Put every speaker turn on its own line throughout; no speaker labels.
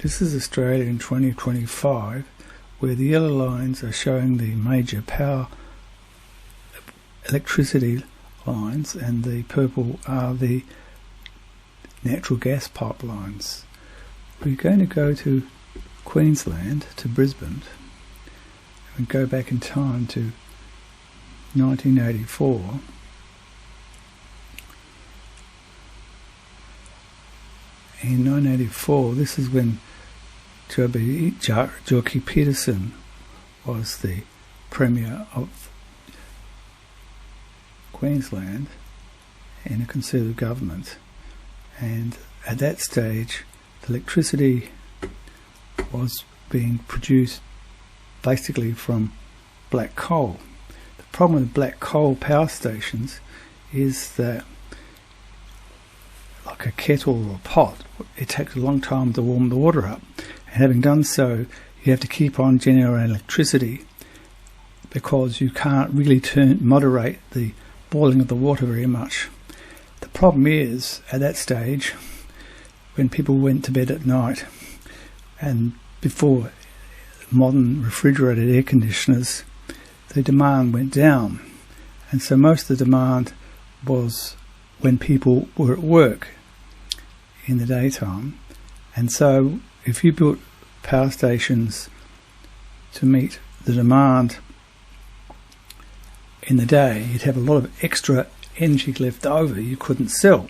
This is Australia in 2025, where the yellow lines are showing the major power electricity lines and the purple are the natural gas pipelines. We're going to go to Queensland, to Brisbane, and go back in time to 1984. In 1984, this is when Jorki Peterson was the Premier of Queensland in a Conservative government, and at that stage the electricity was being produced basically from black coal. The problem with black coal power stations is that, like a kettle or a pot, it takes a long time to warm the water up, and having done so you have to keep on generating electricity because you can't really moderate the boiling of the water very much. The problem is, at that stage, when people went to bed at night and before modern refrigerated air conditioners, the demand went down, and so most of the demand was when people were at work in the daytime. And so if you built power stations to meet the demand in the day, you'd have a lot of extra energy left over you couldn't sell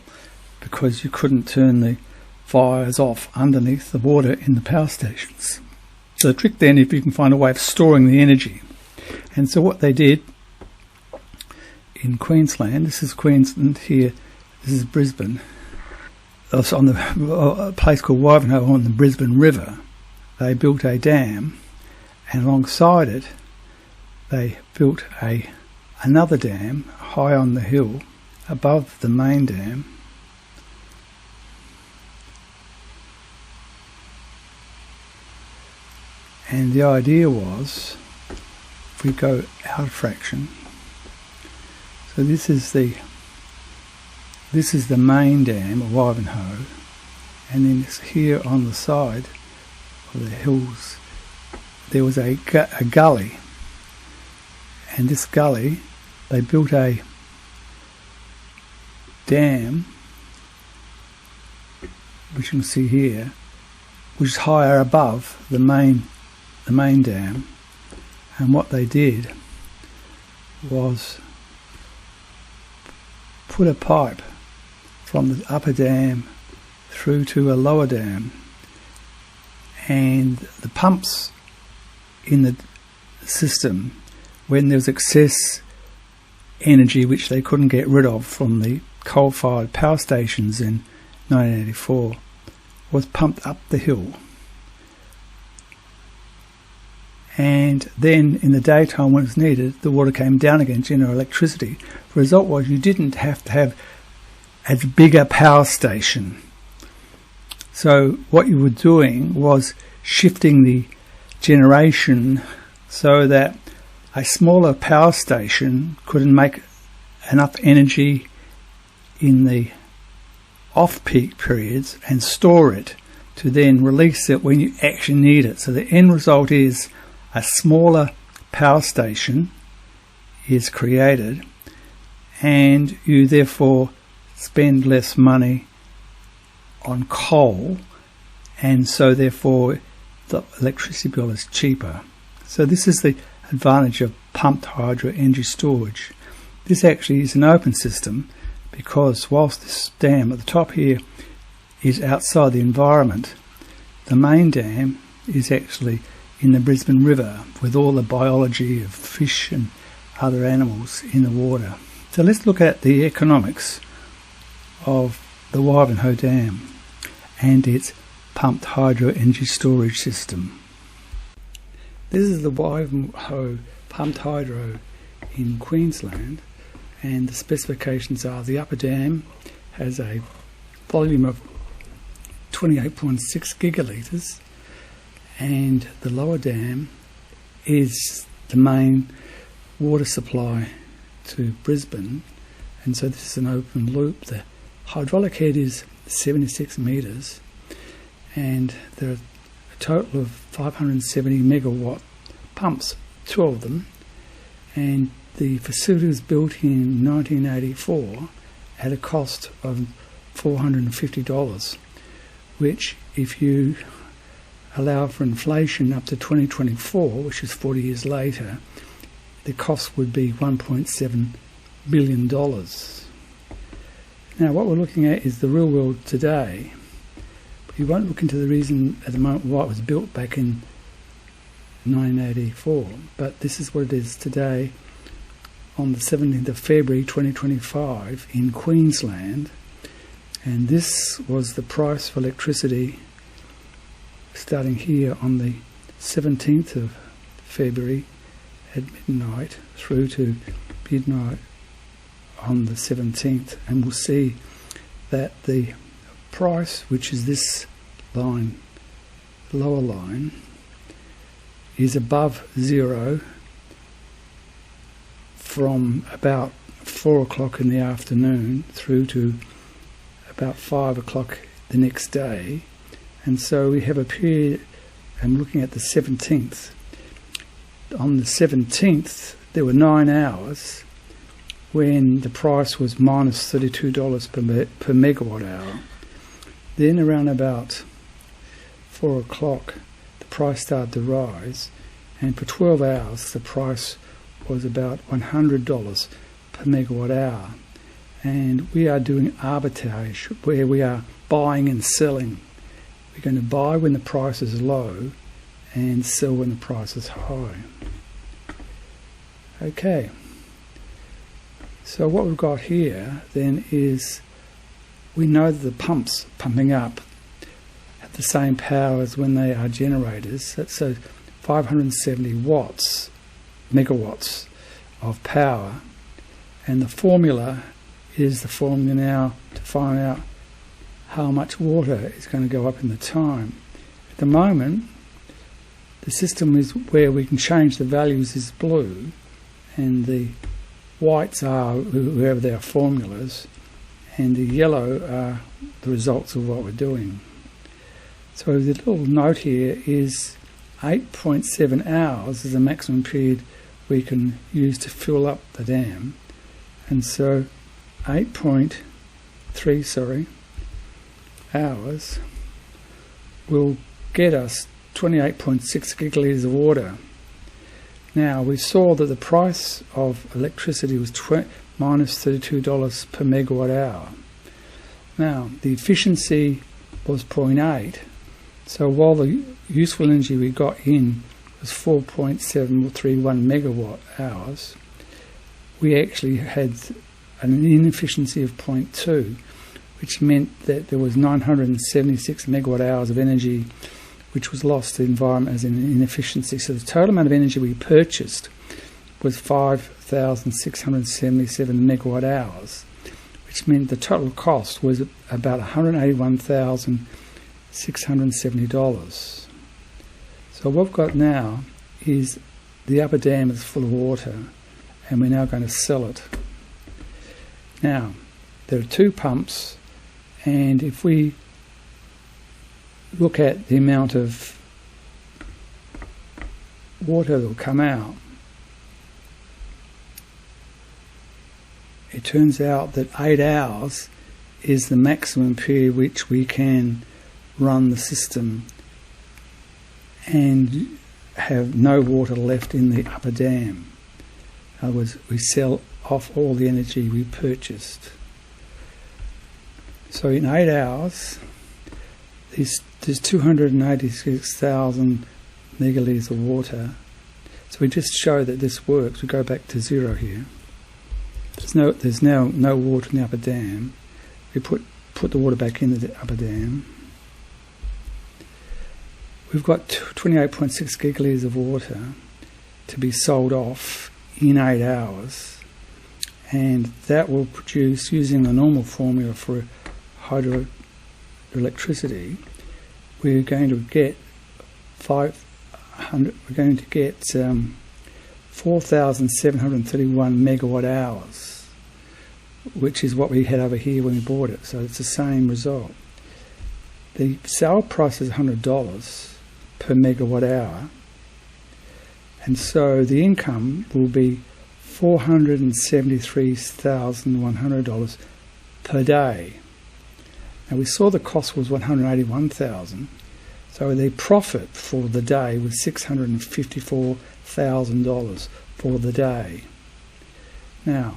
because you couldn't turn the fires off underneath the water in the power stations. So the trick then, if you can find a way of storing the energy. And so what they did in Queensland, this is Queensland here, this is Brisbane, on a place called Wivenhoe on the Brisbane River, they built a dam, and alongside it they built another dam high on the hill above the main dam, and the idea was, if we go out a fraction, so this is the main dam of Wivenhoe, and then here on the side of the hills there was a gully, and this gully they built a dam, which you can see here, which is higher above the main dam. And what they did was put a pipe from the upper dam through to a lower dam, and the pumps in the system, when there was excess energy which they couldn't get rid of from the coal-fired power stations in 1984, was pumped up the hill. And then in the daytime when it was needed, the water came down again to generate electricity. The result was you didn't have to have a bigger power station. So what you were doing was shifting the generation so that a smaller power station couldn't make enough energy in the off-peak periods and store it to then release it when you actually need it. So the end result is a smaller power station is created, and you therefore spend less money on coal, and so therefore the electricity bill is cheaper. So this is the advantage of pumped hydro energy storage. This actually is an open system, because whilst this dam at the top here is outside the environment, the main dam is actually in the Brisbane River with all the biology of fish and other animals in the water. So let's look at the economics of the Wivenhoe Dam and its pumped hydro energy storage system. This is the Wivenhoe pumped hydro in Queensland, and the specifications are the upper dam has a volume of 28.6 gigalitres, and the lower dam is the main water supply to Brisbane, and so this is an open loop. The hydraulic head is 76 metres, and there are a total of 570 megawatt pumps, 2 of them, and the facility was built in 1984 at a cost of $450, which, if you allow for inflation up to 2024, which is 40 years later, the cost would be $1.7 billion. Now, what we're looking at is the real world today. We won't look into the reason at the moment why it was built back in 1984, but this is what it is today on the 17th of February 2025 in Queensland, and this was the price for electricity starting here on the 17th of February at midnight through to midnight on the 17th, and we'll see that the price, which is this line, lower line, is above zero from about 4 o'clock in the afternoon through to about 5 o'clock the next day. And so we have a period, I'm looking at the 17th. On the 17th, there were 9 hours when the price was minus $32 per megawatt hour. Then around about 4 o'clock, the price started to rise, and for 12 hours, the price was about $100 per megawatt hour. And we are doing arbitrage, where we are buying and selling. We're going to buy when the price is low and sell when the price is high. Okay, so what we've got here then is, we know that the pumps pumping up have the same power as when they are generators. That's so 570 megawatts of power, and the formula is the formula now to find out how much water is going to go up in the time. At the moment, the system is where we can change the values is blue, and the whites are whoever their formulas, and the yellow are the results of what we're doing. So the little note here is 8.7 hours is the maximum period we can use to fill up the dam, and so 8.3 hours will get us 28.6 gigalitres of water. Now, we saw that the price of electricity was minus $32 per megawatt hour. Now, the efficiency was 0.8, so while the useful energy we got in was 4.731 megawatt hours, we actually had an inefficiency of 0.2, which meant that there was 976 megawatt hours of energy which was lost to the environment as an inefficiency. So the total amount of energy we purchased was 5,677 megawatt hours, which meant the total cost was about $181,670. So what we've got now is the upper dam is full of water, and we're now going to sell it. Now, there are 2 pumps, and if we look at the amount of water that will come out, it turns out that 8 hours is the maximum period which we can run the system and have no water left in the upper dam. In other words, we sell off all the energy we purchased. So in 8 hours, there's 286,000 megalitres of water. So we just show that this works. We go back to 0 here. There's now no water in the upper dam. We put the water back in the upper dam. We've got 28.6 gigalitres of water to be sold off in 8 hours, and that will produce, using the normal formula for hydroelectricity, we're going to get 4,731 megawatt hours, which is what we had over here when we bought it. So it's the same result. The sale price is $100, per megawatt hour. And so the income will be $473,100 per day. Now we saw the cost was $181,000, so the profit for the day was $654,000 for the day. Now,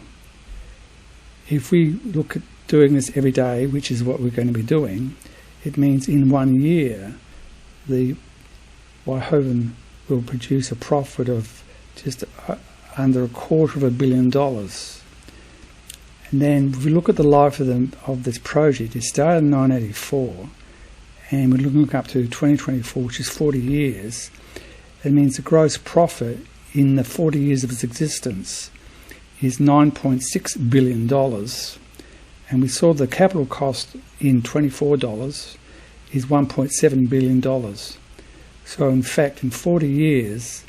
if we look at doing this every day, which is what we're going to be doing, it means in 1 year the Whitehaven will produce a profit of just under $250 million. And then if we look at the life of this project, it started in 1984 and we're looking up to 2024, which is 40 years. It means the gross profit in the 40 years of its existence is $9.6 billion. And we saw the capital cost in $24 is $1.7 billion. So in fact, in 40 years,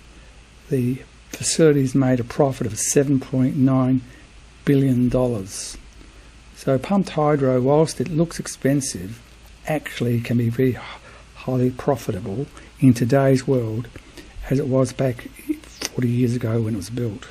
the facility's made a profit of $7.9 billion. So pumped hydro, whilst it looks expensive, actually can be very highly profitable in today's world, as it was back 40 years ago when it was built.